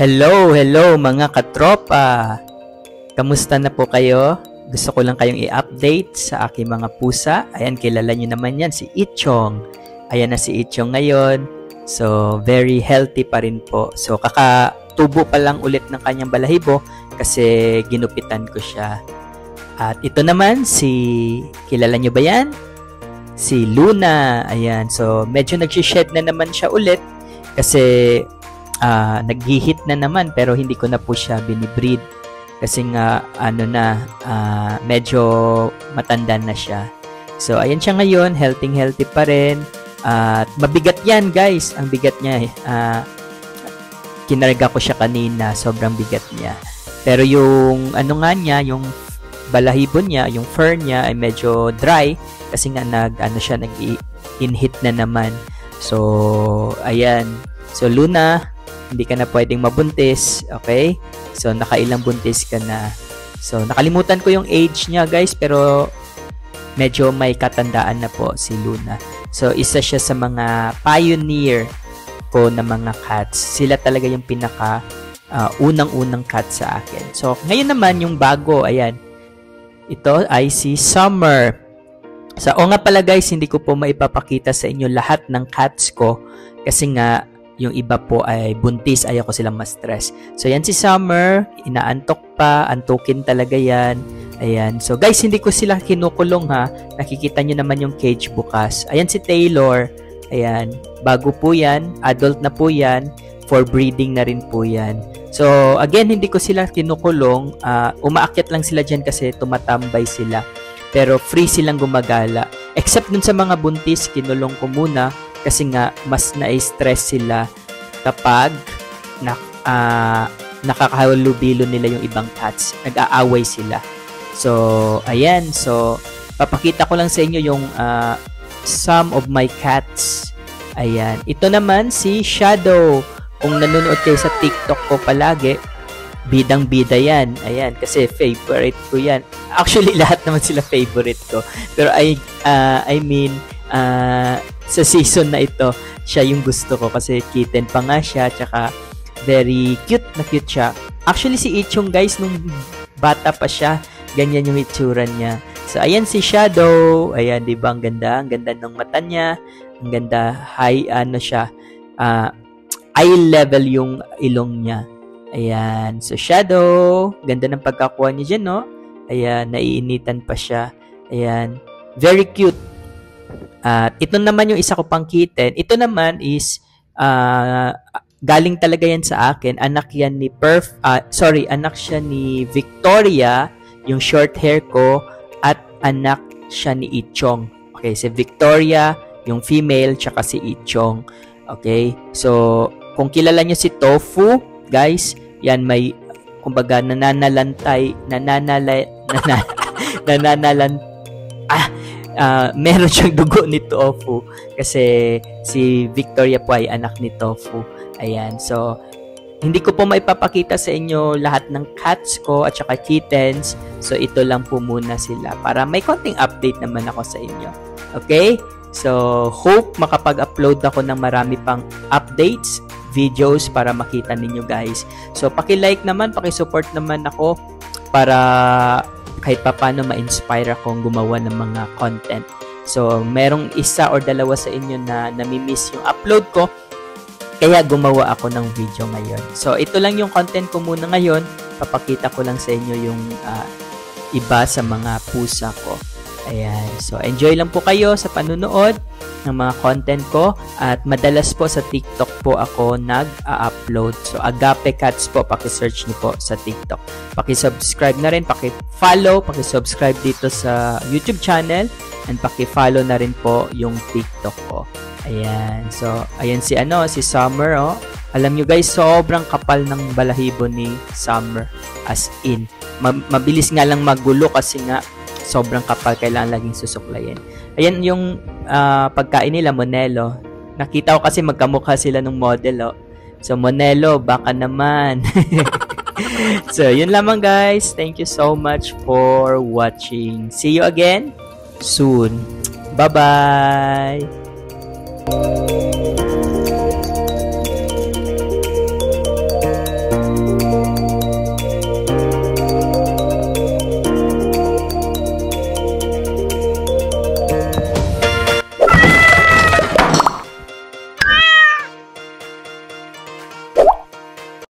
Hello mga katropa! Kamusta na po kayo? Gusto ko lang kayong i-update sa aking mga pusa. Ayan, kilala nyo naman yan, si Ichong. Ayan na si Ichong ngayon. So, very healthy pa rin po. So, kakatubo pa lang ulit ng kanyang balahibo kasi ginupitan ko siya. At ito naman, kilala nyo ba yan? Si Luna. Ayan, so medyo nag-shed na naman siya ulit kasi nag-hit na naman pero hindi ko na po siya binibreed kasi nga medyo matanda na siya. So ayan siya ngayon, healthy pa rin. At mabigat yan guys, ang bigat niya kinarga ko siya kanina, sobrang bigat niya. Pero yung yung balahibo niya, yung fur niya ay medyo dry kasi nga nag-inhit na naman. So ayan. So Luna, hindi ka na pwedeng mabuntis, okay? So, nakailang buntis ka na. So, nakalimutan ko yung age niya, guys, pero medyo may katandaan na po si Luna. So, isa siya sa mga pioneer ko na mga cats. Sila talaga yung pinaka unang-unang cat sa akin. So, ngayon naman, yung bago, ayan. Ito ay si Summer. So, nga pala, guys, hindi ko po maipapakita sa inyo lahat ng cats ko kasi nga, yung iba po ay buntis, ayaw ko silang ma-stress. So, yan si Summer, inaantok pa, antukin talaga yan. Ayan. So, guys, hindi ko sila kinukulong ha. Nakikita nyo naman yung cage bukas. Ayan si Taylor. Ayan. Bago po yan. Adult na po yan. For breeding na rin po yan. So, again, hindi ko sila kinukulong. Umaakyat lang sila dyan kasi tumatambay sila. Pero free silang gumagala. Except dun sa mga buntis, kinulong ko muna. Kasi nga, mas na-stress sila kapag nakakahalubilo nila yung ibang cats. Nag-aaway sila. So, ayan. So, papakita ko lang sa inyo yung some of my cats. Ayan. Ito naman si Shadow. Kung nanonood kayo sa TikTok ko palagi, bidang-bida yan. Ayan. Kasi favorite ko yan. Actually, lahat naman sila favorite ko. Pero sa season na ito, siya yung gusto ko kasi kitten pa nga siya, tsaka very cute na cute siya. Actually, si Ichong guys, nung bata pa siya, ganyan yung itsura niya. So, ayan si Shadow. Ayan, di ba? Ang ganda ng mata niya. Ang ganda, high, eye level yung ilong niya. Ayan. So, Shadow, ganda ng pagkakuha niya dyan, no? Ayan, naiinitan pa siya. Ayan. Very cute. At ito naman yung isa ko pang kitten. Ito naman is galing talaga yan sa akin. Anak yan ni anak siya ni Victoria, yung short hair ko, at anak siya ni Ichong. Okay, si Victoria, yung female, tsaka si Ichong. Okay? So, kung kilala niyo si Tofu, guys, yan may kumbaga meron siyang dugo ni Tofu kasi si Victoria po ay anak ni Tofu. Ayan. So, hindi ko po maipapakita sa inyo lahat ng cats ko at saka kittens. So, ito lang po muna sila para may konting update naman ako sa inyo. Okay? So, hope makapag-upload ako ng marami pang updates, videos para makita ninyo guys. So, paki-like naman, paki-support naman ako para kahit paano ma-inspire akong gumawa ng mga content. So, merong isa or dalawa sa inyo na nami-miss yung upload ko, kaya gumawa ako ng video ngayon. So, ito lang yung content ko muna ngayon. Papakita ko lang sa inyo yung iba sa mga pusa ko. Ayan. So, enjoy lang po kayo sa panunood ng mga content ko at madalas po sa TikTok po ako nag-upload. So, Agape Cats po, paki-search niyo po sa TikTok. Paki-subscribe na rin, paki-follow, paki-subscribe dito sa YouTube channel and paki-follow na rin po yung TikTok ko. Ayan. So, ayan si Summer, oh. Alam nyo guys, sobrang kapal ng balahibo ni Summer. As in, mabilis nga lang magulo kasi nga sobrang kapal, kailangan laging susuklayin. Ayan yung pagkain nila, Monelo. Nakita ko kasi magkamukha sila ng model, oh. So, Monelo, baka naman. So, yun lamang guys. Thank you so much for watching. See you again soon. Bye-bye!